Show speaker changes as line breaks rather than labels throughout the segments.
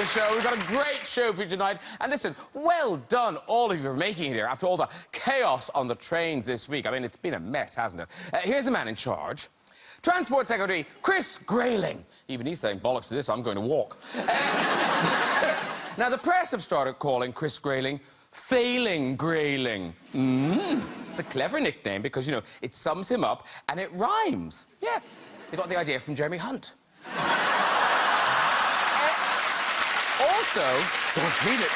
show. We've got a great show for you tonight. And listen, well done, all of you, for making it here after all the chaos on the trains this week. I mean, it's been a mess, hasn't it? Here's the man in charge. Transport Secretary Chris Grayling. Even he's saying, bollocks to this, I'm going to walk. Now, the press have started calling Chris Grayling Failing Grayling. It's a clever nickname because, you know, it sums him up and it rhymes. Yeah, they got the idea from Jeremy Hunt. Also, leave it.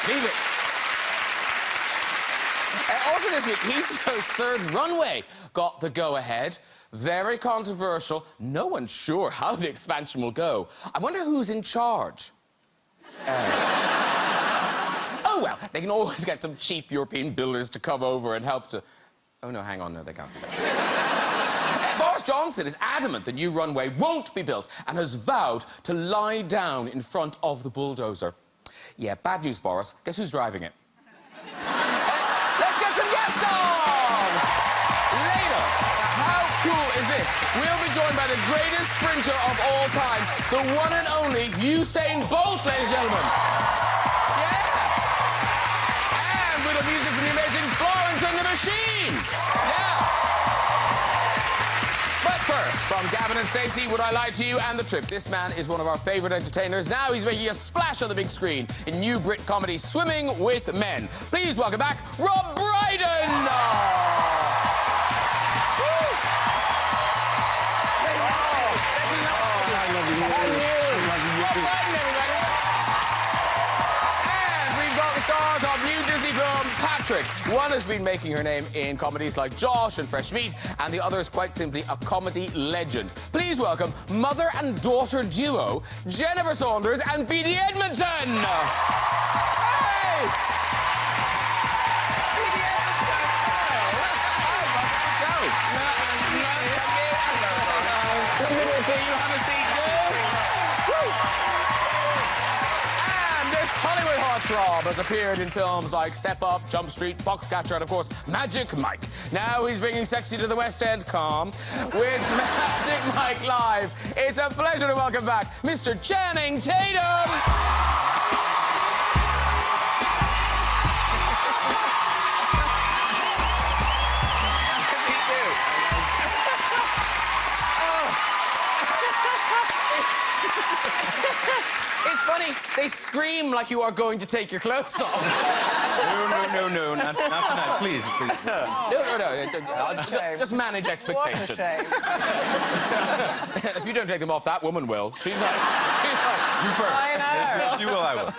Also this week, Heathrow's third runway got the go-ahead. Very controversial. No one's sure how the expansion will go. I wonder who's in charge. Oh, well, they can always get some cheap European builders to come over and help to... Oh, no, hang on, no, they can't do that. Boris Johnson is adamant the new runway won't be built and has vowed to lie down in front of the bulldozer. Yeah, bad news, Boris. Guess who's driving it? Let's get some guests on! Later, how cool is this? We'll be joined by the greatest sprinter of all time, the one and only Usain Bolt, ladies and gentlemen. With the music from the amazing Florence and the Machine. Yeah. But first, from Gavin and Stacey, Would I Lie to You and The Trip. This man is one of our favourite entertainers. Now he's making a splash on the big screen in new Brit comedy Swimming with Men. Please welcome back Rob Brydon. Stars of new Disney film Patrick. One has been making her name in comedies like Josh and Fresh Meat, and the other is quite simply a comedy legend. Please welcome mother and daughter duo Jennifer Saunders and Beattie Edmondson. Hey! Beattie Edmondson. You have a seat, girl. Hollywood heartthrob has appeared in films like Step Up, Jump Street, Foxcatcher, and, of course, Magic Mike. Now he's bringing sexy to the West End, calm, with Magic Mike Live. It's a pleasure to welcome back Mr. Channing Tatum. It's funny, they scream like you are going to take your clothes off.
No, not tonight, please.
No. Just manage expectations.
What a shame.
If you don't take them off, that woman will. She's like,
you first.
I know.
If you will, I will.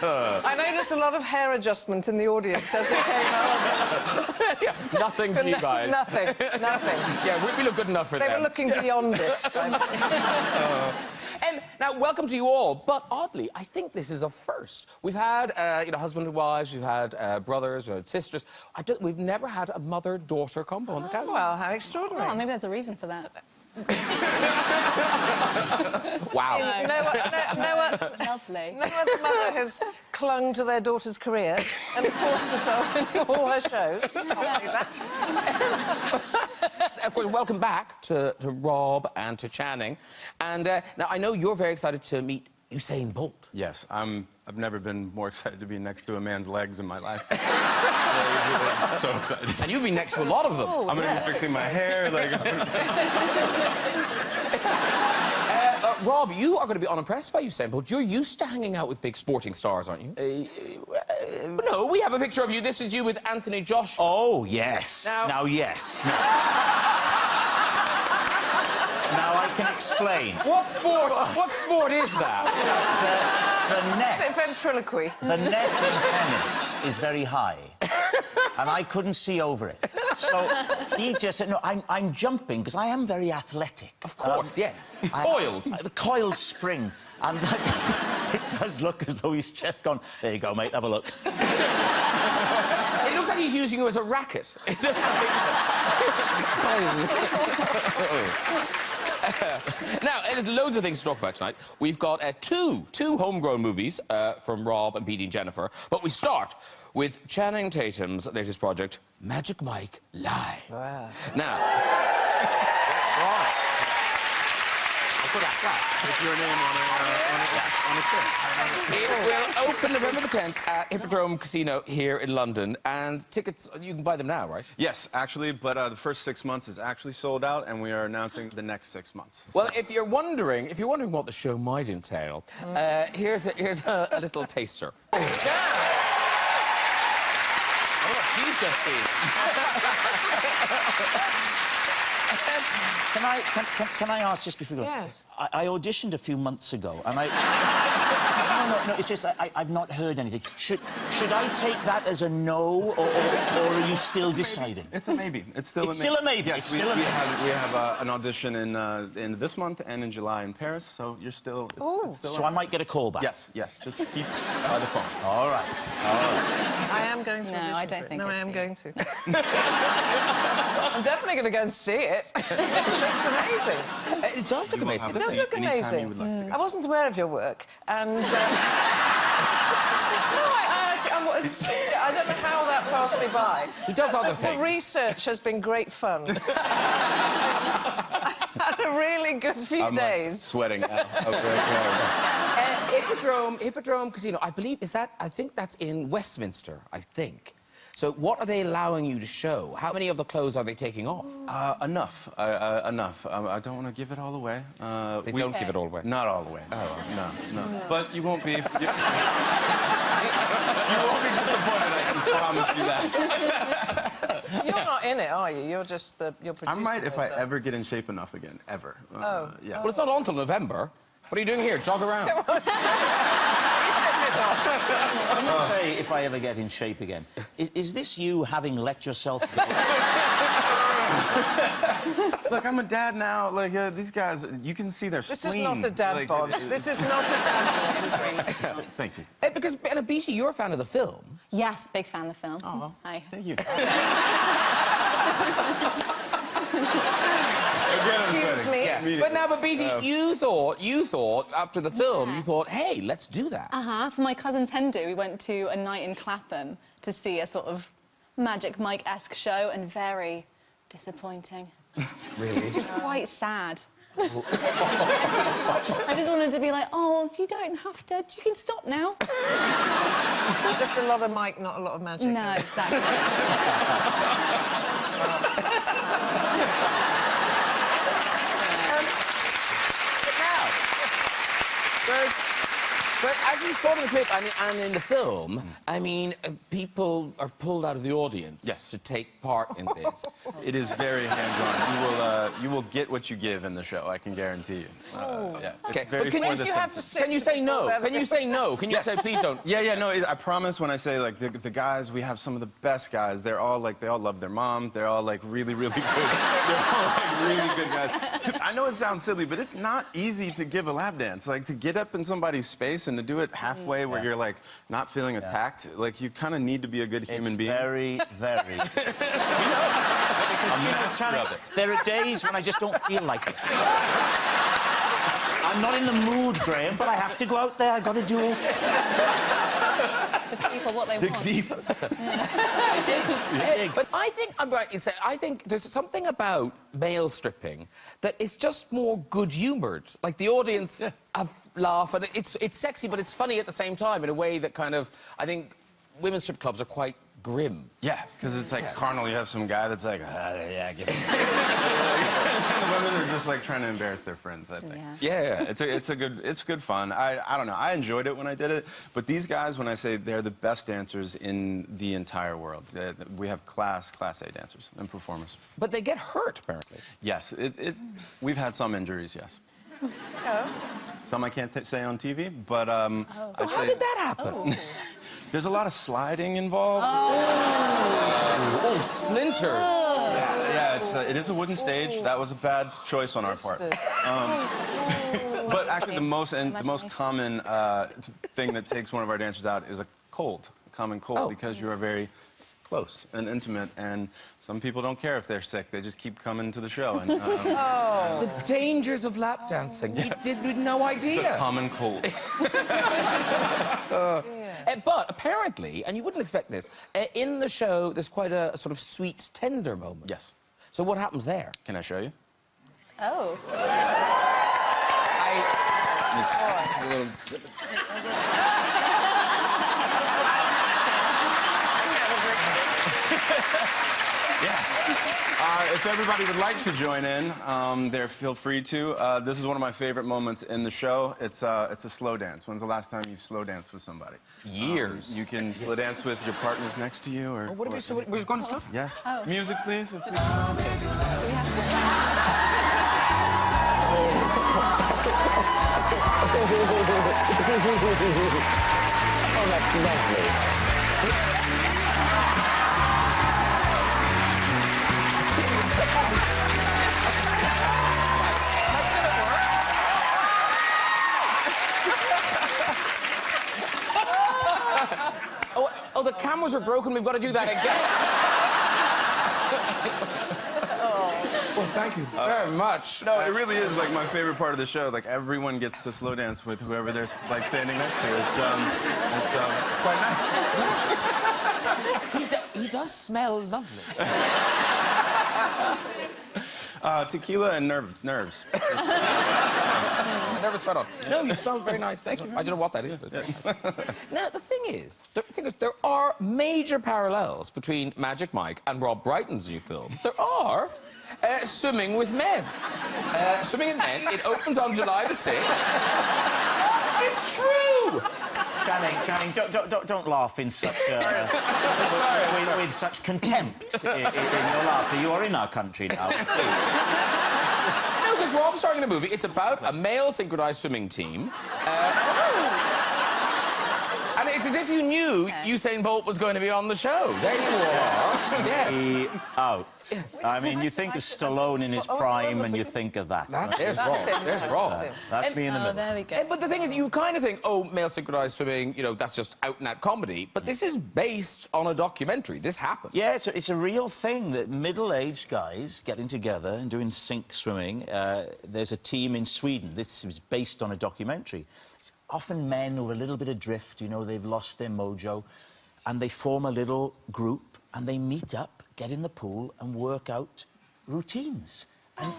I noticed a lot of hair adjustment in the audience as it came out.
yeah, nothing for you guys.
Nothing.
Yeah, we look good enough for them.
They were looking beyond it.
And now, welcome to you all. But oddly, I think this is a first. We've had, husband and wives. We've had brothers. We've had sisters. We've never had a mother-daughter combo on the couch.
Well, how extraordinary.
Oh, maybe there's a reason for that.
Wow.
No
Lovely.
other mother has clung to their daughter's career and forced herself into all her shows.
Of course, welcome back to Rob and to Channing. And now, I know you're very excited to meet Usain Bolt.
Yes, I've never been more excited to be next to a man's legs in my life. I'm so excited.
And you've been next to a lot of them.
Oh,
I'm gonna be fixing my hair, like...
Rob, you are going to be unimpressed by Usain Bolt. You're used to hanging out with big sporting stars, aren't you? No, we have a picture of you. This is you with Anthony Joshua.
Oh, yes. Now, yes. Now I can explain.
What sport is that?
The net...
Is it ventriloquy?
The net in tennis is very high, and I couldn't see over it. So he just said, no, I'm jumping, because I am very athletic.
Of course, yes. Coiled.
The coiled spring. And it does look as though he's just gone, there you go, mate, have a look.
It looks like he's using you as a racket. It's just like... Now, there's loads of things to talk about tonight. We've got two homegrown movies from Rob and Beattie and Jennifer, but we start with Channing Tatum's latest project, Magic Mike Live.
Wow.
Now...
put a plaque with your name on a chair.
It will open November the 10th at Hippodrome Casino here in London, and tickets, you can buy them now, right?
Yes, actually, but the first 6 months is actually sold out, and we are announcing the next 6 months.
Well, if you're wondering what the show might entail, here's a little taster. Oh, she's just seen.
Can I ask just before you go?
Yes.
I auditioned a few months ago, and I... No, it's just I've not heard anything. Should I take that as a no, or are you still deciding?
It's a maybe. It's still
a maybe.
Yes, we have in audition in this month and in July in Paris, so you're still... It's still
So I might get a call back?
Yes, just keep the phone.
All right.
I am going to.
No,
audition
I don't
for it.
think
No, I
it's
am
you.
going to. I'm definitely going to go and see it. It looks amazing.
It does look amazing.
It does look
Anytime
amazing.
you would like to go.
I wasn't aware of your work, and no, I don't know how that passed me by.
He does other things.
The research has been great fun. I had a really good few
I'm like,
days.
sweating.
Hippodrome Casino, I believe, I think that's in Westminster, I think. So what are they allowing you to show? How many of the clothes are they taking off?
Enough. Enough. I don't want to give it all away.
They don't give it all away.
Not all the way. Oh, no. But you won't be... You won't be disappointed, I can promise you that.
You're not in it, are you? You're just you're
I
producing.
might if I
so.
ever get in shape enough again. Ever. Yeah.
Well, it's not on till November. What are you doing here? Jog around.
When you say, if I ever get in shape again, is this you having let yourself go?
Look, I'm a dad now. Like, these guys, you can see their
This
spleen.
is not a dad bod. This is not a dad bod.
Thank you.
Because, Beattie, you're a fan of the film.
Yes, big fan of the film.
Oh,
Hi.
thank you. Again, I'm
Excuse me.
Yeah. But now, Beattie, you thought, after the film, you thought, hey, let's do that.
For my cousin's hen do, we went to a night in Clapham to see a sort of Magic Mike-esque show, and very disappointing.
Really?
Just quite sad. I just wanted to be like, oh, you don't have to, you can stop now.
Just a lot of Mike, not a lot of magic.
No, exactly.
But as you saw in the clip, and in the film, people are pulled out of the audience to take part in this.
It is very hands-on. You will get what you give in the show, I can guarantee you. Yeah.
Okay,
But
Can you have to sit?
Can you say no? Can you say no? Can you say please don't?
Yeah, no, I promise when I say, like, the guys, we have some of the best guys. They're all, like, they all love their mom. They're all, like, really, really good. They're all, like, really good guys. I know it sounds silly, but it's not easy to give a lap dance. Like, to get up in somebody's space and to do it halfway where you're, like, not feeling attacked, like, you kind of need to be a good human being.
Very, very...
A master of it.
There are days when I just don't feel like it. I'm not in the mood, Graham, but I have to go out there. I got to do it.
The people, what they
Dig
want.
deep.
But I think I'm right in saying I think there's something about male stripping that it's just more good-humoured. Like the audience laugh, and it's sexy, but it's funny at the same time in a way that kind of I think women's strip clubs are quite grim.
Yeah, because it's like carnal. You have some guy that's like, yeah, get it. The women are just like trying to embarrass their friends, I think.
Yeah.
It's good fun. I don't know. I enjoyed it when I did it. But these guys, when I say they're the best dancers in the entire world, we have class A dancers and performers.
But they get hurt apparently.
Yes, we've had some injuries. Yes.
Oh.
Some I can't say on TV, but I'd
How
say
did that happen?
there's a lot of sliding involved.
Oh, splinters.
Yeah, it is a wooden stage. That was a bad choice on our part. But actually, the most common thing that takes one of our dancers out is a common cold, because you are very close and intimate, and some people don't care if they're sick. They just keep coming to the show. And,
The dangers of lap dancing. You did no idea.
the common cold.
But apparently, and you wouldn't expect this, in the show there's quite a sort of sweet, tender moment.
Yes.
So what happens there?
Can I show you?
Oh.
If everybody would like to join in, feel free to. This is one of my favorite moments in the show. It's a slow dance. When's the last time you've slow danced with somebody?
Years.
You can slow dance with your partners next to you, or...
What are we... So we're going to slow?
Yes.
Oh.
Music, please.
Oh, that's lovely.
Oh, the cameras are broken. We've got to do that again. Well, thank you very much.
No, it really is like my favorite part of the show. Like everyone gets to slow dance with whoever they're like standing next to. It's quite nice.
He does smell lovely.
Tequila and nerves.
I never sweat on. No, you smell very nice. Thank you. I don't know what that is. But very nice. Now, the thing is, there are major parallels between Magic Mike and Rob Brydon's new film. There are. Swimming with Men. Swimming with Men. It opens on July the 6th. It's true!
Channing, don't laugh in such with such contempt in your laughter. You are in our country now.
No, because Rob's starring in a movie. It's about a male synchronized swimming team. And it's as if you knew Usain Bolt was going to be on the show. There you are. Yes.
Out. I mean, you think of Stallone in his prime and you think of that.
There's Rob. There's Rob.
That's me in the middle.
There we go.
But the thing is, you kind of think, oh, male synchronized swimming, you know, that's just out-and-out comedy. But this is based on a documentary. This happened.
Yeah, it's a real thing that middle-aged guys getting together and doing sync swimming. There's a team in Sweden. This is based on a documentary. It's often men with a little bit of drift, you know, they've lost their mojo, and they form a little group and they meet up, get in the pool and work out routines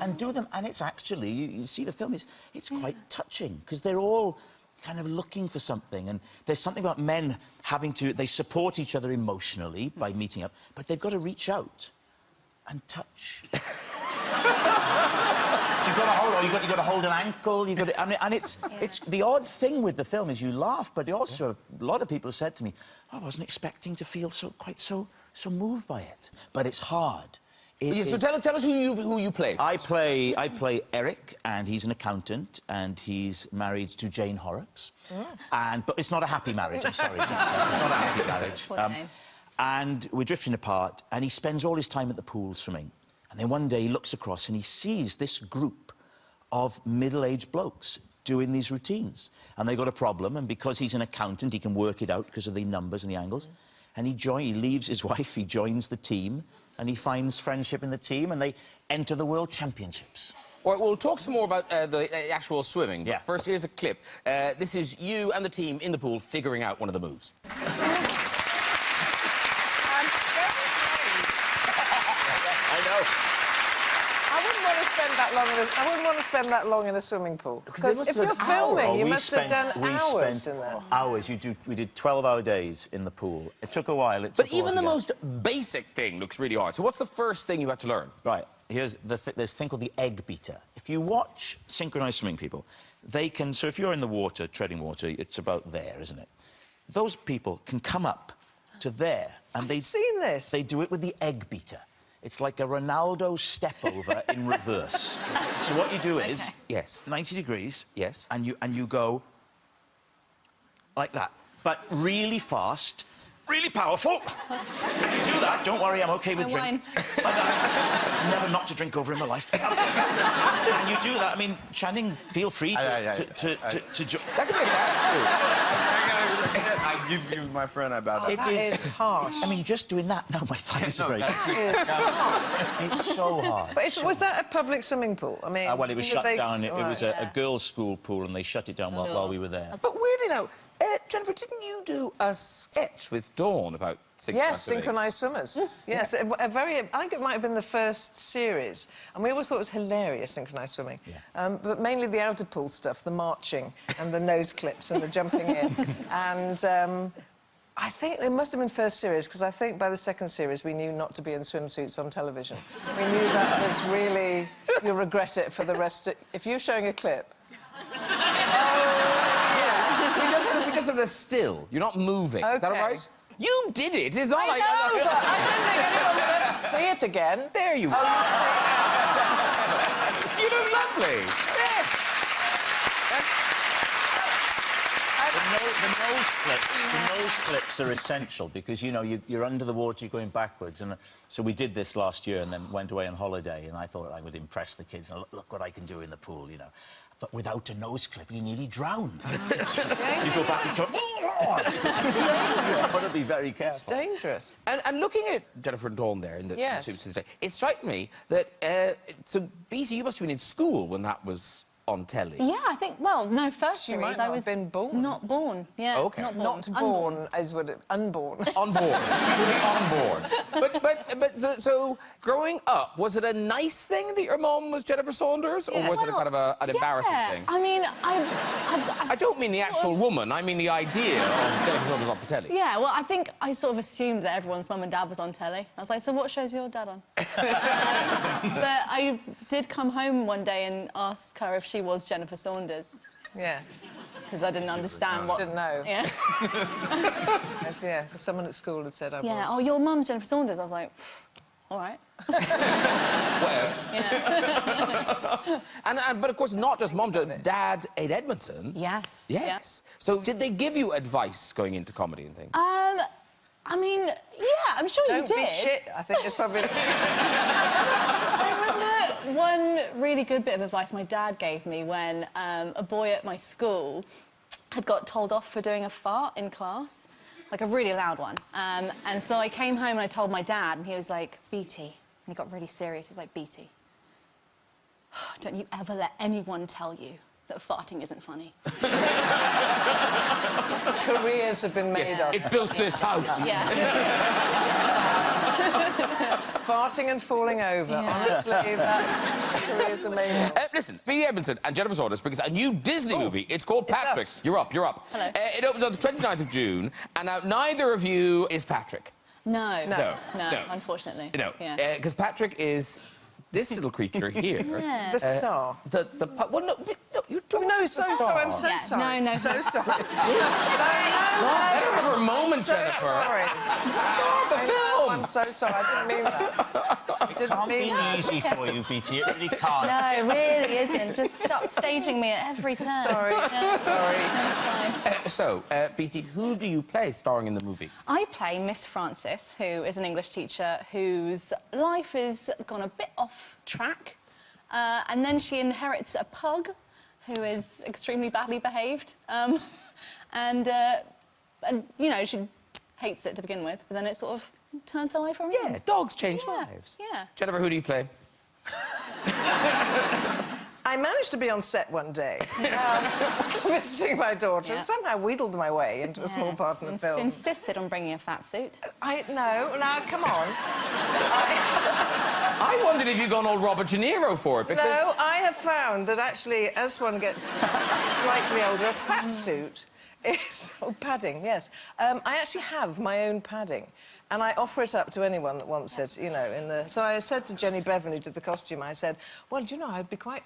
and do them. And it's actually, you see the film, it's quite touching because they're all kind of looking for something, and there's something about men having to, they support each other emotionally by meeting up, but they've got to reach out and touch. You've got to hold an ankle. You've got to, I mean, and it's the odd thing with the film is you laugh, but also a lot of people have said to me, I wasn't expecting to feel quite so moved by it. But it's hard.
So tell us who you play.
I play Eric, and he's an accountant, and he's married to Jane Horrocks. But it's not a happy marriage. I'm sorry, it's not a happy marriage. And we're drifting apart, and he spends all his time at the pool swimming. And then one day he looks across and he sees this group of middle-aged blokes doing these routines. And they've got a problem, and because he's an accountant, he can work it out because of the numbers and the angles. And he leaves his wife, he joins the team, and he finds friendship in the team, and they enter the World Championships.
All right, we'll talk some more about the actual swimming. But
yeah.
First, here's a clip. This is you and the team in the pool figuring out one of the moves.
I wouldn't want to spend that long in a swimming pool. Because if you're filming, you must have done hours in there.
Hours. We did 12-hour days in the pool. It took a while.
But even the most basic thing looks really hard. So what's the first thing you had to learn?
Right. There's a thing called the egg beater. If you watch synchronized swimming people, they can... So if you're in the water, treading water, it's about there, isn't it? Those people can come up to there, and
I've seen this.
They do it with the egg beater. It's like a Ronaldo step-over in reverse. So what you do is...
Yes.
90 degrees.
Yes.
And you go like that. But really fast, really powerful. And you do that, don't worry, I'm OK with drink. Never knocked a drink over in my life. And you do that, I mean, Channing, feel free to
That could be a dance move.
You, my friend, I bow down.
That is hard.
I mean, just doing that now, my thighs are breaking. It's so hard.
But was that a public swimming pool? I mean,
well, it was shut down. It was a girls' school pool, and they shut it down while we were there.
But weirdly now, Jennifer, didn't you do a sketch with Dawn about synchronised
Yes, synchronised swimmers. Yes, a very... I think it might have been the first series, and we always thought it was hilarious, synchronised swimming. Yeah. But mainly the outer pool stuff, the marching and the nose clips and the jumping in. And I think it must have been first series, because I think by the second series we knew not to be in swimsuits on television. We knew that was really... You'll regret it for the rest of... If you're showing a clip...
Because of the still. You're not moving.
Okay.
Is that all right? You did it. It's all
I
like...
know, but I didn't think anyone would ever see it again.
There you are. You look lovely. Yes.
The nose clips are essential because, you know, you're under the water, you're going backwards. And so we did this last year and then went away on holiday, and I thought I would impress the kids. And look what I can do in the pool, you know. But without a nose clip, you nearly drown. You go back and go... You've got to be very careful.
It's dangerous.
And looking at Jennifer and Dawn there in the suits today, it struck me that... so, Beattie, you must have been in school when that was on telly.
Yeah, I think... Well, no, first
She
series
might
I
not
was...
have been born.
Not born, yeah.
Okay.
Not born.
Not born, as would it... Unborn.
Unborn. Really unborn. But so, growing up, was it a nice thing that your mum was Jennifer Saunders, or was it a kind of an embarrassing thing?
I mean,
I don't mean the actual woman, I mean the idea of Jennifer Saunders off the telly.
Yeah, well, I think I sort of assumed that everyone's mum and dad was on telly. I was like, so what show's your dad on? But I did come home one day and ask her if she was Jennifer Saunders.
Yeah.
Because I didn't understand what...
Didn't know.
Yeah.
Yeah, someone at school had said I was.
Yeah, oh, your mum's Jennifer Saunders. I was like, all right.
What else?
Yeah.
But, of course, not just mum, Dad, Edmondson.
Yes.
Yes. Yeah. So did they give you advice going into comedy and things?
I mean, yeah, I'm sure you did.
Don't be shit, I think it's probably...
I remember one really good bit of advice my dad gave me when a boy at my school had got told off for doing a fart in class, like a really loud one. And so I came home and I told my dad, and he was like, Beattie. And he got really serious. He was like, Beattie, don't you ever let anyone tell you that farting isn't funny.
Careers have been made on.
It built this house.
Yeah.
Farting and falling over. Honestly, that's careers are made on.
Listen, Beattie Edmondson and Jennifer Saunders, because a new Disney movie, it's called Patrick.
does.
You're up.
Hello.
It opens on the 29th of June, and now neither of you is Patrick.
No,
No.
unfortunately.
No,
Yeah.
because Patrick is this little creature here.
Yeah.
The star.
Well, no, you don't.
No, so sorry. I'm so
Yeah,
sorry.
no,
So sorry.
Better have a moment,
So
Jennifer.
sorry.
The film.
I'm so sorry. I didn't mean that.
It can't be easy for you, Beattie. It really can't.
No, it really isn't. Just stop staging me at every turn.
Sorry.
Yeah.
Sorry.
No, it's fine.
So, Beattie, who do you play starring in the movie?
I play Miss Francis, who is an English teacher whose life has gone a bit off track. And then she inherits a pug who is extremely badly behaved. And, you know, she hates it to begin with, but then it sort of turns her life around.
Yeah, dogs change lives.
Yeah.
Jennifer, who do you play?
I managed to be on set one day, visiting my daughter, and somehow wheedled my way into a small part in the film.
Insisted on bringing a fat suit.
No, come on.
I wondered if you'd gone all Robert De Niro for it, because...
No, I have found that actually, as one gets slightly older, a fat suit is... Oh, padding, yes. I actually have my own padding. And I offer it up to anyone that wants it, you know, in the... So I said to Jenny Bevan, who did the costume, I said, well, do you know, I'd be quite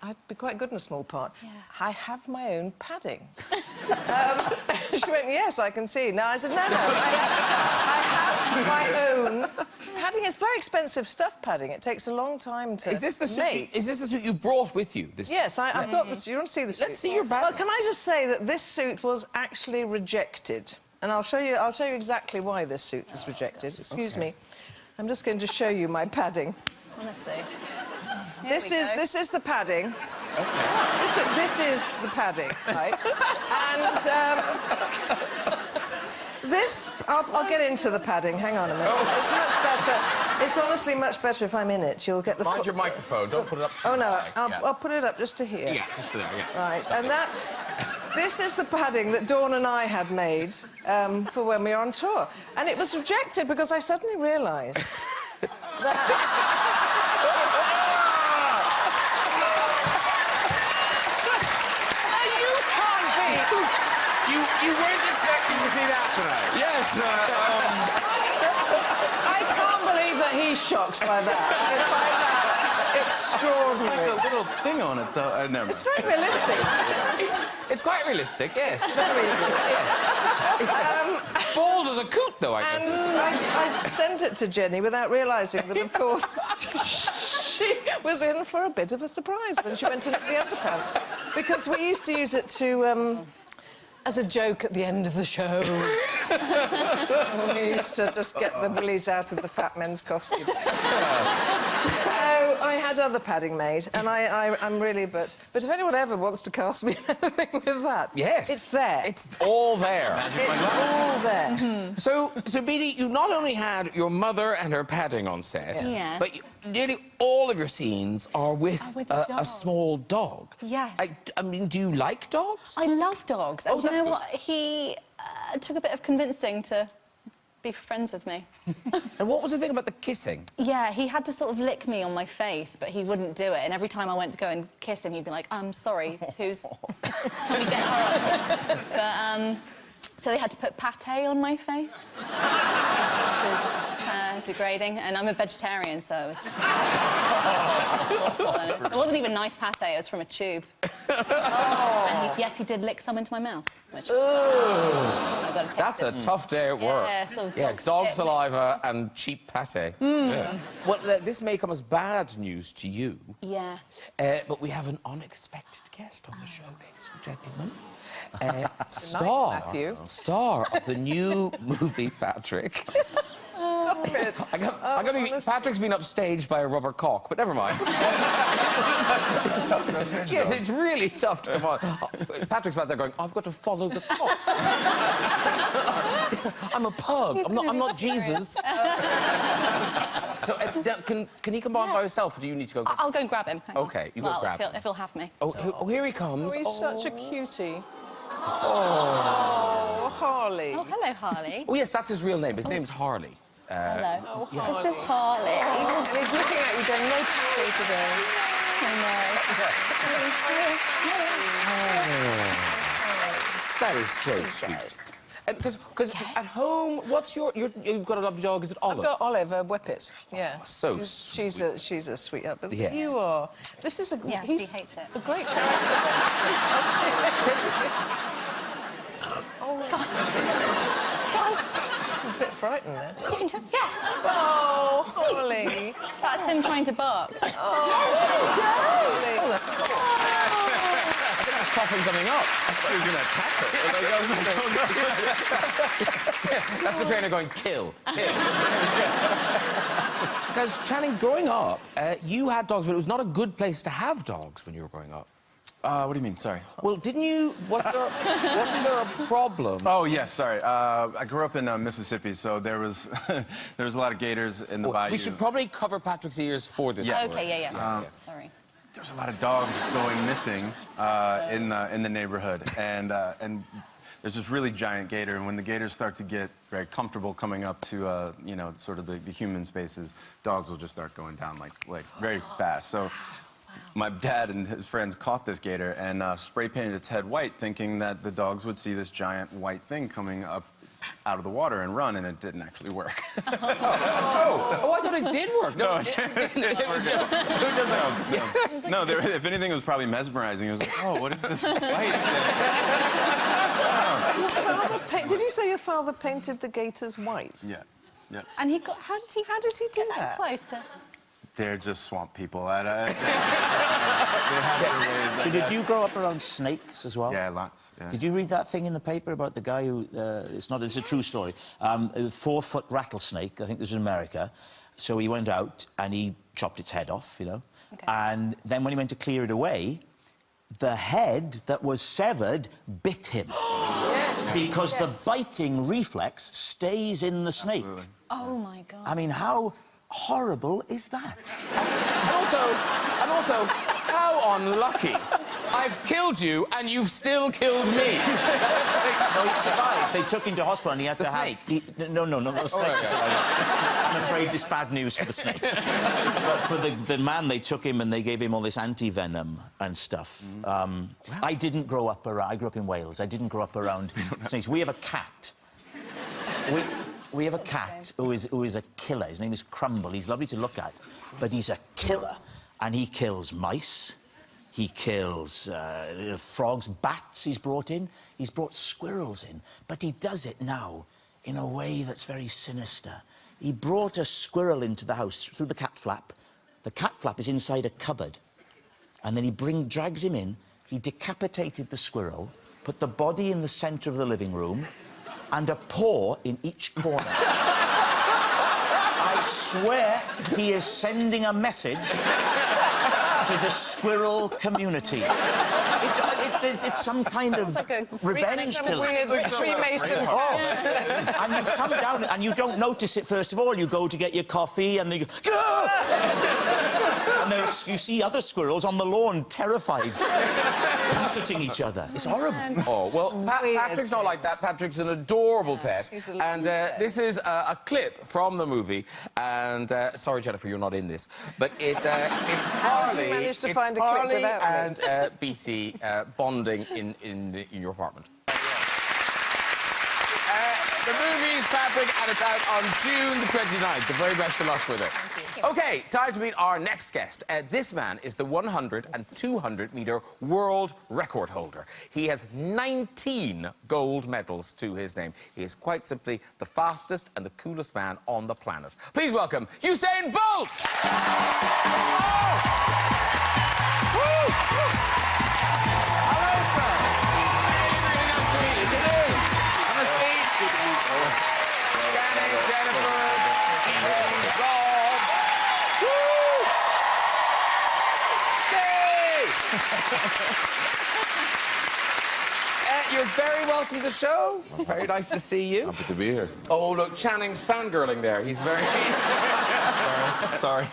good in a small part. Yeah. I have my own padding. She went, yes, I can see. No, I said, no, I have my own padding. It's very expensive stuff, padding. It takes a long time to
Is this the suit?
make.
Is this the suit you brought with you? This...
Yes, I've got this. You want to see the suit?
Let's see your padding.
Well, can I just say that this suit was actually rejected. And I'll show you exactly why this suit was rejected. Excuse me. I'm just going to show you my padding.
Honestly.
This is the padding. Okay. This is the padding, right? And this, I'll get into the padding. Hang on a minute. Oh. It's much better. It's honestly much better if I'm in it. You'll get the...
Mind your microphone. Don't put it up too
high. Oh, no.
high.
I'll put it up just to here.
Yeah, just to there, yeah.
Right, and that's... This is the padding that Dawn and I had made for when we were on tour. And it was rejected because I suddenly realised that...
You weren't expecting to see that tonight.
Yes.
I can't believe that he's shocked by that. I find that extraordinary.
Like a little thing on it, though. Never mind.
It's very realistic.
It's quite realistic, yes.
Very
Yes. Bald as a coot, though, I
And
guess.
I'd sent it to Jenny without realising that, of course, she was in for a bit of a surprise when she went into the underpants. Because we used to use it to, as a joke at the end of the show. We used to just get the willies out of the fat men's costume. So I had other padding made, and I'm really... But if anyone ever wants to cast me in anything with that...
Yes.
It's there.
It's all there.
It's all there.
So, Beattie, you not only had your mother and her padding on set,
Yes.
but nearly all of your scenes are with,
with a
a
dog.
small dog.
Yes.
I mean, do you like dogs?
I love dogs.
Oh,
And do you
that's
know
good.
what? He took a bit of convincing to be friends with me.
And what was the thing about the kissing?
Yeah, he had to sort of lick me on my face, but he wouldn't do it. And every time I went to go and kiss him, he'd be like, I'm sorry, who's... Can we get her up? But, so they had to put pate on my face, which was degrading. And I'm a vegetarian, so it was... It wasn't even nice pate, it was from a tube. And yes, he did lick some into my mouth, which... So I've got to take
That's a tough day at work.
Yeah, so
Yeah,
dog
dog
spit.
saliva and cheap pate. Yeah. Well, this may come as bad news to you,
Yeah.
but we have an unexpected guest on the show, ladies and gentlemen.
Matthew.
Star of the new movie, Patrick.
Stop it.
Patrick's been upstaged by a rubber cock, but never mind. Yeah, it's really tough to come on. Patrick's back there going, I've got to follow the cock. I'm a pug. I'm not Jesus. So, can he come on by himself, or do you need to go?
I'll go and grab him. Hang on.
Okay, you go grab him.
If he'll have me.
Oh, here he comes.
Oh, he's such a cutie. Oh, Harley.
Oh, hello, Harley.
Oh, yes, that's his real name. His name's Harley.
Hello.
Oh,
This is Harley.
And he's looking at you going, no pity today.
That is so sweet. Because at home, what's you've got a lovely dog, is it Olive?
I've got Olive, a whippet. Yeah.
So
she's a sweetheart. But
Yeah.
you are. This is a.
Yeah,
he's
he hates it.
a great character. Oh, I'm a bit frightened there.
Yeah.
Oh, Holly.
That's him trying to bark.
Holly.
He's coughing something up.
I thought he was going to attack her.
That's the trainer going, kill, kill. Because, Channing, growing up, you had dogs, but it was not a good place to have dogs when you were growing up.
What do you mean? Sorry.
Well, didn't you... wasn't there a problem?
Oh, yes, sorry. I grew up in Mississippi, so there was there was a lot of gators in the bayou.
We should probably cover Patrick's ears for this.
Yes.
Okay, yeah. Sorry.
There was a lot of dogs going missing in the neighborhood, and there's this really giant gator, and when the gators start to get very comfortable coming up to you know, sort of the human spaces, dogs will just start going down like very fast. So my dad and his friends caught this gator and spray painted its head white, thinking that the dogs would see this giant white thing coming up out of the water and run, and it didn't actually work.
Oh, I thought it did work. No, it didn't.
No, if anything, it was probably mesmerizing. It was like, oh, what is this white thing?
Did you say your father painted the gators white?
Yeah, yeah.
And he got... How did he
do
get
that?
close to...
They're just swamp people. They have
So did you grow up around snakes as well?
Yeah, lots. Yeah.
Did you read that thing in the paper about the guy who... it's a true story. A 4-foot rattlesnake, I think this was in America. So he went out and he chopped its head off, you know.
Okay.
And then when he went to clear it away, the head that was severed bit him.
Yes.
Because the biting reflex stays in the snake.
Absolutely.
Oh, my God.
I mean, how horrible is that?
And also, how unlucky. I I've killed you, and you've still killed me.
No, he survived. They took him to hospital and he had to
snake?
have... No, not the snake. I'm afraid it's bad news for the snake. But for the man, they took him and they gave him all this anti-venom and stuff. I didn't grow up around... I grew up in Wales. I didn't grow up around snakes. We have a cat. We have a cat who is a killer. His name is Crumble. He's lovely to look at, but he's a killer. And he kills mice. He kills frogs, bats he's brought in. He's brought squirrels in. But he does it now in a way that's very sinister. He brought a squirrel into the house through the cat flap. The cat flap is inside a cupboard. And then he drags him in. He decapitated the squirrel, put the body in the centre of the living room, and a paw in each corner. I swear he is sending a message to the squirrel community. It's some kind of revenge film.
Freemason.
And you come down and you don't notice it, first of all. You go to get your coffee and they go... And you see other squirrels on the lawn, terrified, comforting each other. It's horrible.
Oh, well, Patrick's not like that. Patrick's an adorable pet. And this is a clip from the movie. And sorry, Jennifer, you're not in this. But it's Harley.
Managed to find a clip
Harley
without me.
and Beattie bonding in your apartment. The movie's Patrick, and it's out on June the 29th. The very best of luck with it.
Thank you.
OK, time to meet our next guest. This man is the 100 and 200-metre world record holder. He has 19 gold medals to his name. He is quite simply the fastest and the coolest man on the planet. Please welcome Usain Bolt! Hello, sir. Very nice to meet you. Good news. Have a seat. Danny, Jennifer, Ethan, Rob. Woo! Yay! You're very welcome to the show. Very nice to see you.
Happy to be here.
Oh, look, Channing's fangirling there. He's very...
Sorry.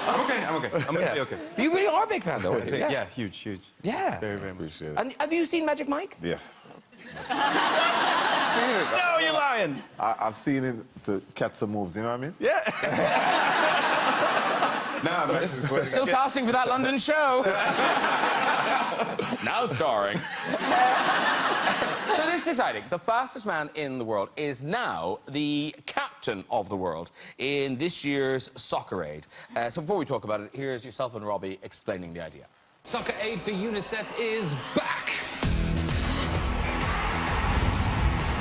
I'm okay. I'm gonna be okay.
You really are a big fan, though, aren't you?
Yeah, huge.
Yeah.
Very, very much.
Appreciate it.
And have you seen Magic Mike?
Yes.
No, you're lying.
I've seen it to catch some moves, you know what I mean?
Yeah. Nah, but
Still casting for that London show. Now starring. So this is exciting. The fastest man in the world is now the captain of the world in this year's Soccer Aid. So before we talk about it, here's yourself and Robbie explaining the idea.
Soccer Aid for UNICEF is back.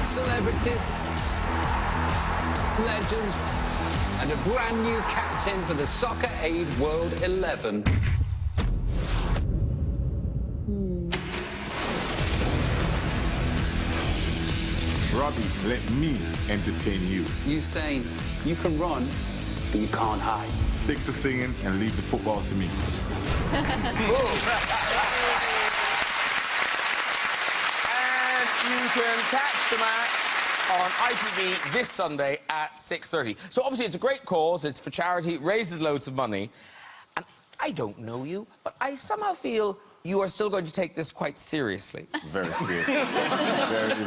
Celebrities, legends, and a brand new captain for the Soccer Aid World 11.
Robbie, let me entertain you.
Usain, you can run, but you can't hide.
Stick to singing and leave the football to me.
And you can catch the match on ITV this Sunday at 6:30. So obviously it's a great cause, it's for charity, it raises loads of money. And I don't know you, but I somehow feel you are still going to take this quite seriously.
Very serious.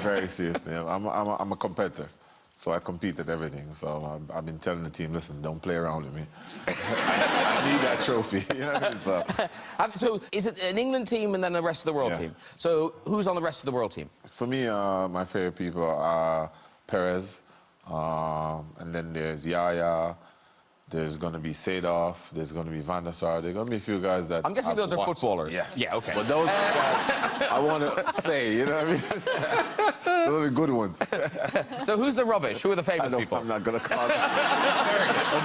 very serious. Yeah, I'm a competitor, so I compete at everything. So I've been telling the team, listen, don't play around with me. I need that trophy. You know what I mean?
So is it an England team and then the rest of the world team? So who's on the rest of the world team?
For me, my favourite people are Perez, and then there's Yaya, there's going to be Seedorf, there's going to be Van der Sar, there's going to be a few guys that
I'm guessing those are footballers.
Yes.
Yeah, OK.
But those are the guys I want to say, you know what I mean? Those are the good ones.
So who's the rubbish? Who are the famous people?
I'm not going to call them. I'm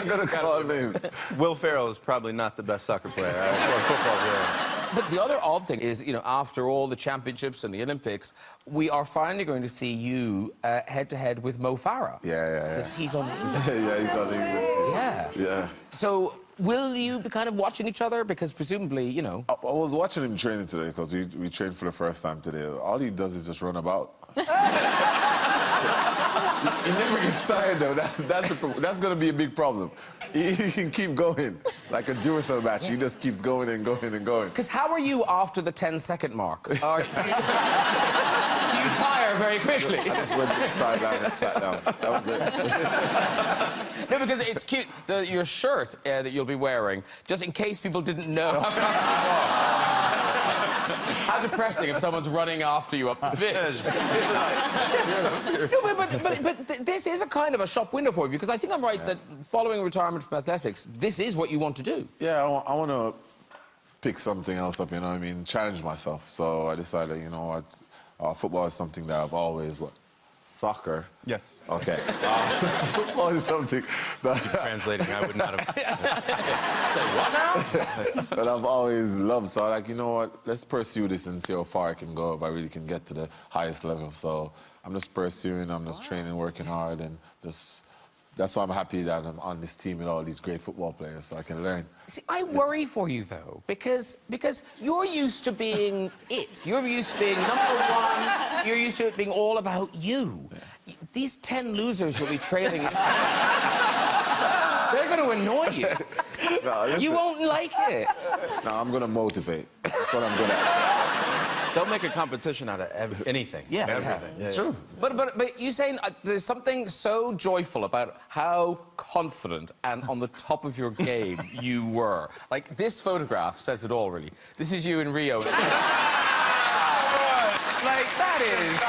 going to call names.
Will Ferrell is probably not the best soccer player or football player.
But the other odd thing is, you know, after all the championships and the Olympics, we are finally going to see you head-to-head with Mo Farah.
Yeah.
Because he's on the England.
Yeah, he's on England. Yeah.
So will you be kind of watching each other? Because presumably, you know...
I was watching him training today, because we trained for the first time today. All he does is just run about. He never gets tired, though. That's going to be a big problem. He can keep going. Like a Duracell battery, he just keeps going and going and going.
Because how are you after the 10-second mark? Do you tire very quickly?
I just went sideline and sat down. That was it.
No, because it's cute. Your shirt that you'll be wearing, just in case people didn't know how fast you are. How depressing if someone's running after you up the pitch. No, but this is a kind of a shop window for you, because I think I'm right that following retirement from athletics, this is what you want to do.
Yeah, I want to pick something else up, you know what I mean? Challenge myself. So I decided, you know what, football is something that I've always... Soccer?
Yes.
Okay. So football is something that...
Translating, I would not have...
Say what now?
that I've always loved. So I'm like, you know what, let's pursue this and see how far I can go, if I really can get to the highest level. So I'm just pursuing, I'm just training, working hard, and just... That's why I'm happy that I'm on this team with all these great football players, so I can learn.
See, I worry for you, though, because you're used to being it. You're used to being #1. You're used to it being all about you. Yeah. These 10 losers you'll be trailing, they're going to annoy you.
No,
you won't like it.
No, I'm going to motivate. That's what I'm good at.
They'll make a competition out of anything.
Yeah.
Everything.
It's true.
But you're saying there's something so joyful about how confident and on the top of your game you were. Like, this photograph says it all, really. This is you in Rio. Like, that is...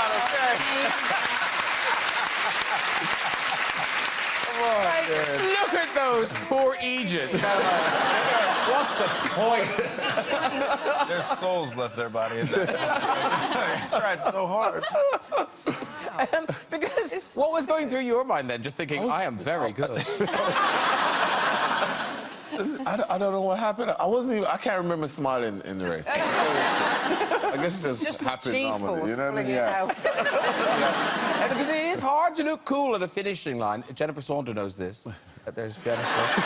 Look at those poor Egypts. What's the point?
There's souls left their body. I tried so hard.
Because what was going through your mind then? Just thinking, I am very good.
I don't know what happened. I can't remember smiling in the race. I guess it just happened normally. You know what I mean? Yeah.
Because it is hard to look cool at a finishing line. Jennifer Saunders knows this. There's Jennifer.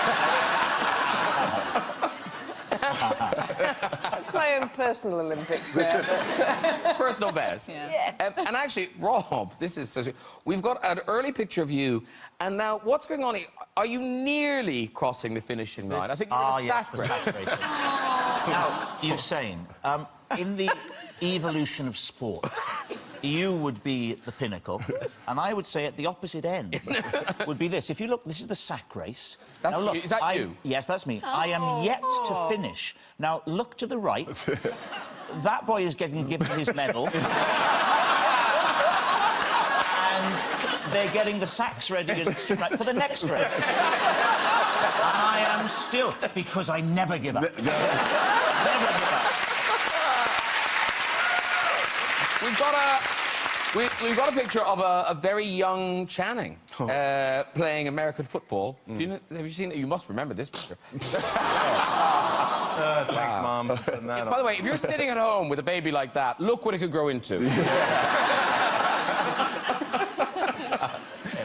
That's my own personal Olympics there. But,
Personal best.
Yeah.
Yes.
And actually, Rob, this is so sweet. We've got an early picture of you, and now what's going on? Are you nearly crossing the finishing line? I think you're in a sack race.
Now, Usain, in the evolution of sport, you would be the pinnacle, and I would say at the opposite end would be this. If you look, this is the sack race.
That's
now, look,
you. Is that you?
Yes, that's me. I am yet to finish. Now, look to the right. That boy is given his medal. And they're getting the sacks ready for the next race. And I am still, because I never give up. Never give up.
We've got a picture of a very young Channing playing American football. Have you seen it? You must remember this picture.
Thanks, Mom.
By the way, if you're sitting at home with a baby like that, look what it could grow into.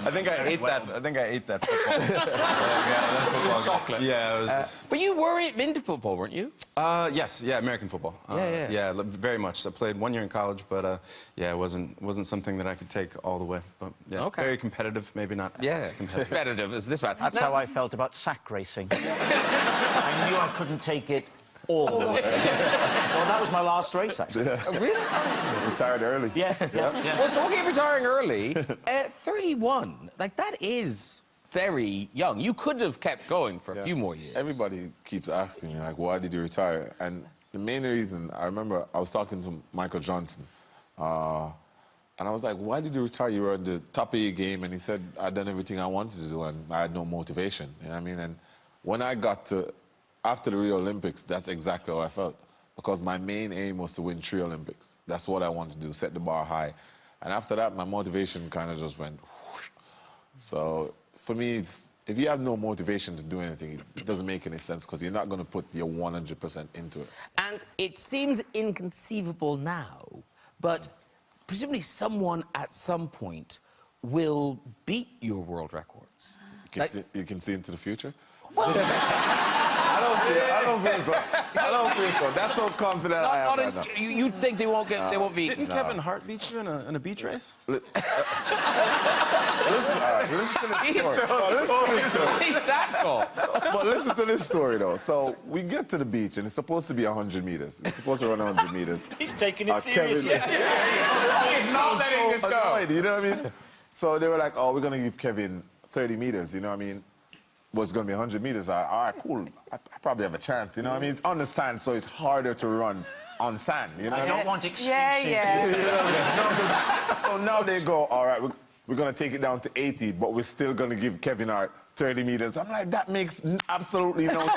I think I ate that football. That football
chocolate.
Yeah, it was just...
But you were into football, weren't you?
Yes, yeah, American football. Yeah, very much. I played 1 year in college, but yeah, it wasn't something that I could take all the way. But yeah, very competitive, maybe not as competitive.
Competitive as this man.
That's how I felt about sack racing. I knew I couldn't take it all the way. Well, that was my last race, actually.
Oh, really?
Retired early.
Yeah.
Well, talking of retiring early, 31, like, that is very young. You could have kept going for a few more years.
Everybody keeps asking me, like, why did you retire? And the main reason, I remember I was talking to Michael Johnson, and I was like, why did you retire? You were at the top of your game, and he said, I'd done everything I wanted to do, and I had no motivation. You know what I mean? And when I got to... After the Rio Olympics, that's exactly how I felt. Because my main aim was to win 3 Olympics. That's what I wanted to do, set the bar high. And after that, my motivation kind of just went whoosh. So for me, if you have no motivation to do anything, it doesn't make any sense because you're not going to put your 100% into it.
And it seems inconceivable now, but presumably someone at some point will beat your world records.
You can see into the future?
Well,
I don't feel so. I don't feel so. That's so confident I am right now.
You think they won't beat?
Didn't Kevin Hart beat you in a beach race?
Listen to this story. Listen to this story.
He's that tall.
But listen to this story, though. So we get to the beach, and it's supposed to be 100 meters. We're supposed to run 100 meters.
He's taking it seriously.
He's not letting this go.
Annoyed, you know what I mean? So they were like, oh, we're going to give Kevin 30 meters, you know what I mean? Was going to be 100 meters. All right, cool. I probably have a chance, you know what I mean? It's on the sand, so it's harder to run on sand, you know what I mean?
don't want excuses.
Yeah.
You know what I mean? So now they go, all right, we're going to take it down to 80, but we're still going to give Kevin Hart 30 meters. I'm like, that makes absolutely no sense.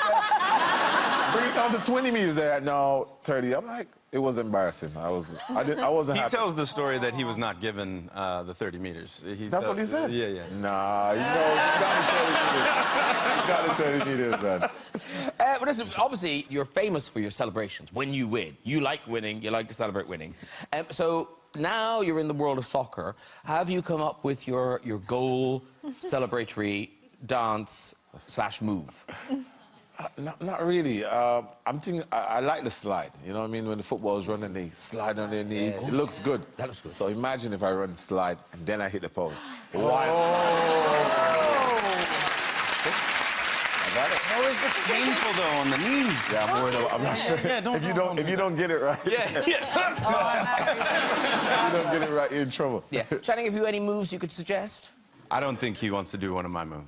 Bring it down to 20 meters. They're like, no, 30. I'm like, it was embarrassing. I wasn't
He
happy.
tells the story that he was not given the 30 meters.
That's what he said?
Yeah.
Nah, you got the 30 meters. You got the 30 meters, man.
But listen, obviously, you're famous for your celebrations when you win. You like winning. You like to celebrate winning. So now you're in the world of soccer. Have you come up with your goal celebratory dance/move?
Not really. I'm thinking, I like the slide. You know what I mean? When the football's running, they slide on their knee. It looks good.
That looks good.
So imagine if I run slide and then I hit the post.
How is it painful, though, on the knees?
Yeah, I'm worried about, I'm not sure. If you don't get it right.
Yeah.
If you don't get it right, you're in trouble.
Yeah. Channing, have you any moves you could suggest?
I don't think he wants to do one of my moves.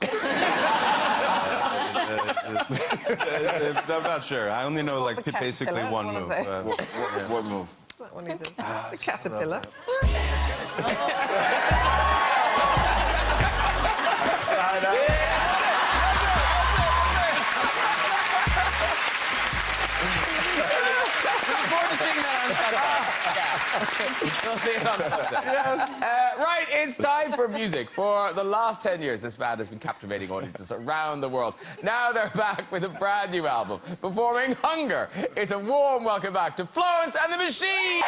I'm not sure. I only know, like,
The
basically
caterpillar,
one
one of
move.
those.
What move?
That one he does. The caterpillar.
We'll see it on Sunday. Right, it's time for music. For the last 10 years, this band has been captivating audiences around the world. Now they're back with a brand new album, performing Hunger. It's a warm welcome back to Florence and the Machine.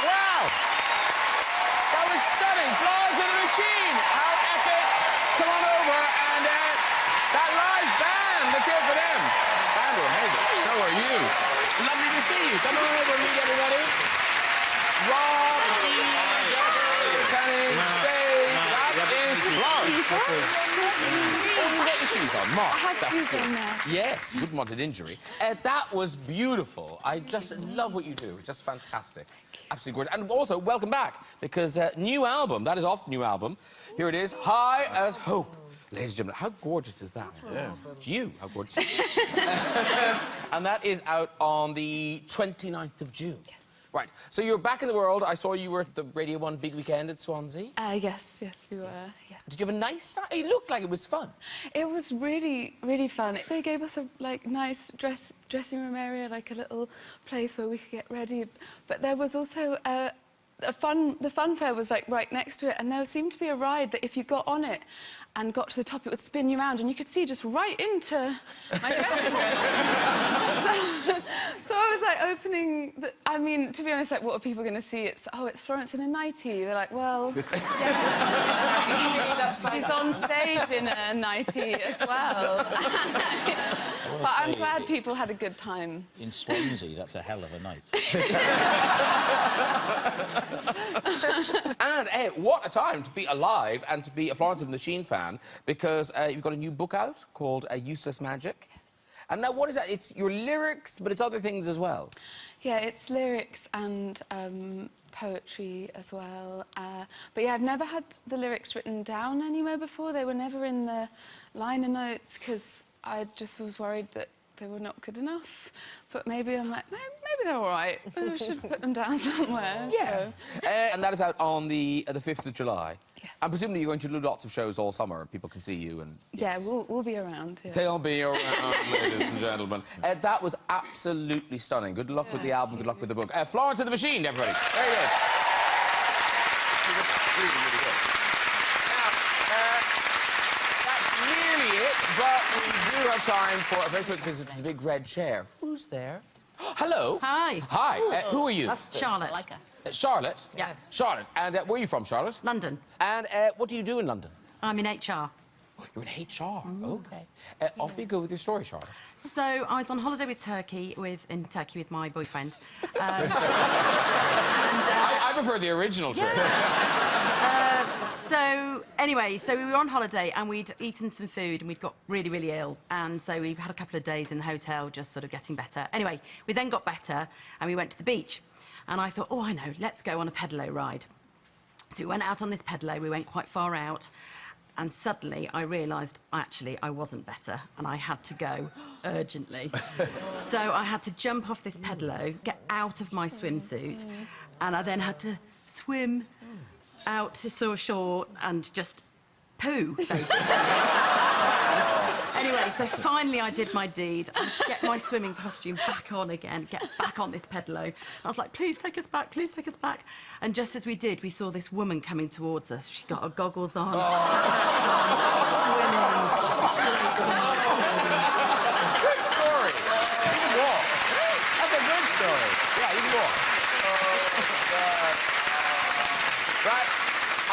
Wow! That was stunning. Florence and the Machine. How epic. Come on over and that live band. Let's hear it for them. Band are amazing. So are you. Lovely to see you. Come on over and meet everybody. Rob, Canning, Dave, that is Florence. Oh, you got your shoes on, Mark.
I had shoes on there.
Yes, you wouldn't want an injury. That was beautiful. I just love what you do. It's just fantastic. Absolutely gorgeous. And also, welcome back, because new album, that is off the new album. Here it is, High as Hope. Ladies and gentlemen, how gorgeous is that? Yeah. You, how gorgeous is that? And that is out on the 29th of June.
Yes.
Right, so you're back in the world. I saw you were at the Radio 1 Big Weekend at Swansea.
Yes, we were, yeah.
Did you have a nice time? It looked like it was fun.
It was really, really fun. They gave us a, nice dressing room area, like a little place where we could get ready. But there was also the fun fair was, right next to it, and there seemed to be a ride that if you got on it and got to the top, it would spin you around, and you could see just right into my dressing room. So I was, opening the... I mean, to be honest, what are people going to see? It's Florence in a nightie. They're like, well, yeah. She's on stage in a nightie as well. But I'm glad people had a good time.
In Swansea, that's a hell of a night.
And what a time to be alive and to be a Florence and the Machine fan, because you've got a new book out called Useless Magic. Yes. And now, what is that? It's your lyrics, but it's other things as well.
Yeah, it's lyrics and poetry as well. But yeah, I've never had the lyrics written down anywhere before. They were never in the liner notes because I just was worried that they were not good enough. But maybe I'm like, maybe they're all right. Maybe we should put them down somewhere.
Yeah. So. And that is out on the 5th of July.
Yes.
And presumably you're going to do lots of shows all summer. People can see you and...
Yes. Yeah, we'll be around. Yeah.
They'll be around, ladies and gentlemen. That was absolutely stunning. Good luck with the album. Good luck with the book. Florence and the Machine, everybody. Very good. Really, really good. Now, that's nearly it, but we do have time for a very quick visit to the big red chair. Who's there? Hello.
Hi.
Hi. Who are you?
Charlotte.
Charlotte?
Yes.
Charlotte. And where are you from, Charlotte?
London.
And what do you do in London?
I'm in HR.
You're in HR. OK. Off you go with your story, Charlotte.
So I was on holiday with Turkey with my boyfriend.
I prefer the original trip.
So anyway, so we were on holiday and we'd eaten some food and we'd got really, really ill. And so we had a couple of days in the hotel just sort of getting better. Anyway, we then got better and we went to the beach. And I thought, oh, I know, let's go on a pedalo ride. So we went out on this pedalo, we went quite far out. And suddenly I realised, actually, I wasn't better and I had to go urgently. So I had to jump off this pedalo, get out of my swimsuit, and I then had to swim out to shore and just poo, basically. Anyway, so finally I did my deed. I had to get my swimming costume back on again, get back on this pedalo. I was like, please take us back, please take us back. And just as we did, we saw this woman coming towards us. She got her goggles on, swimming straight from the
Good story. You can walk. That's a good story. Yeah, you can walk. Right.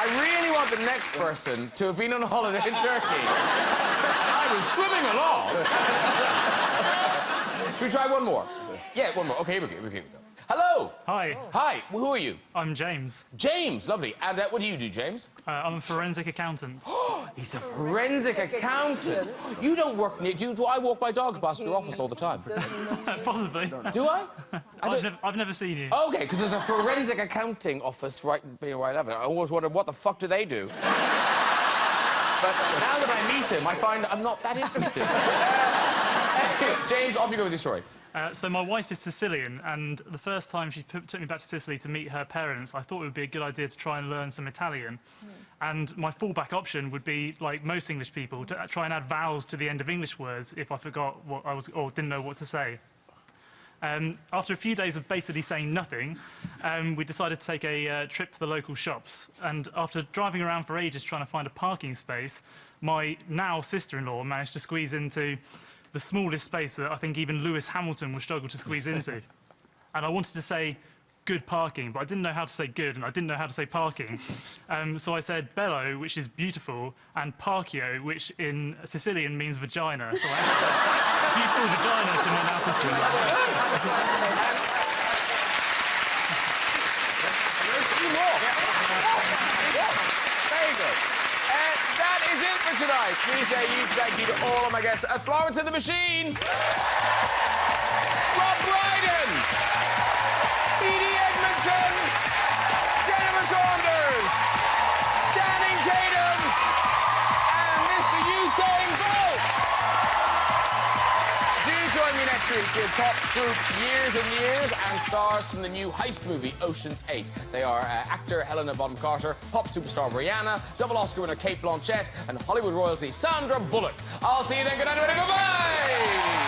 I really want the next person to have been on holiday in Turkey. I was swimming along. Should we try one more? Yeah, one more. OK, here we go. Hello.
Hi.
Hi. Who are you?
I'm James.
James. Lovely. And what do you do, James?
I'm a forensic accountant.
He's a forensic accountant. You don't work near... Do I walk my dogs past your office all the time?
Possibly.
Do I?
I've never seen you.
OK, because there's a forensic accounting office right where I live. I always wondered what the fuck do they do? But now that I meet him, I find I'm not that interested. James, off you go with your story.
So my wife is Sicilian, and the first time she took me back to Sicily to meet her parents, I thought it would be a good idea to try and learn some Italian. And my fallback option would be, like most English people, to try and add vowels to the end of English words if I forgot what I was or didn't know what to say. After a few days of basically saying nothing, we decided to take a trip to the local shops. And after driving around for ages trying to find a parking space, my now sister-in-law managed to squeeze into the smallest space that I think even Lewis Hamilton would struggle to squeeze into. And I wanted to say good parking, but I didn't know how to say good, and I didn't know how to say parking. So I said bello, which is beautiful, and parchio, which in Sicilian means vagina. So I had to say beautiful vagina to my now sister-in-law.
Very good. That is it for tonight. Please say a huge thank you to all of my guests. Florence and the Machine. Brydon. Beattie Edmondson. Jennifer Saunders. Channing Tatum. And Mr. Usain Bolt. Do join me next week with pop group Years and Years and stars from the new heist movie Ocean's 8. They are actor Helena Bonham Carter, pop superstar Rihanna, double Oscar winner Cate Blanchett, and Hollywood royalty Sandra Bullock. I'll see you then. Good night, everybody. Bye-bye.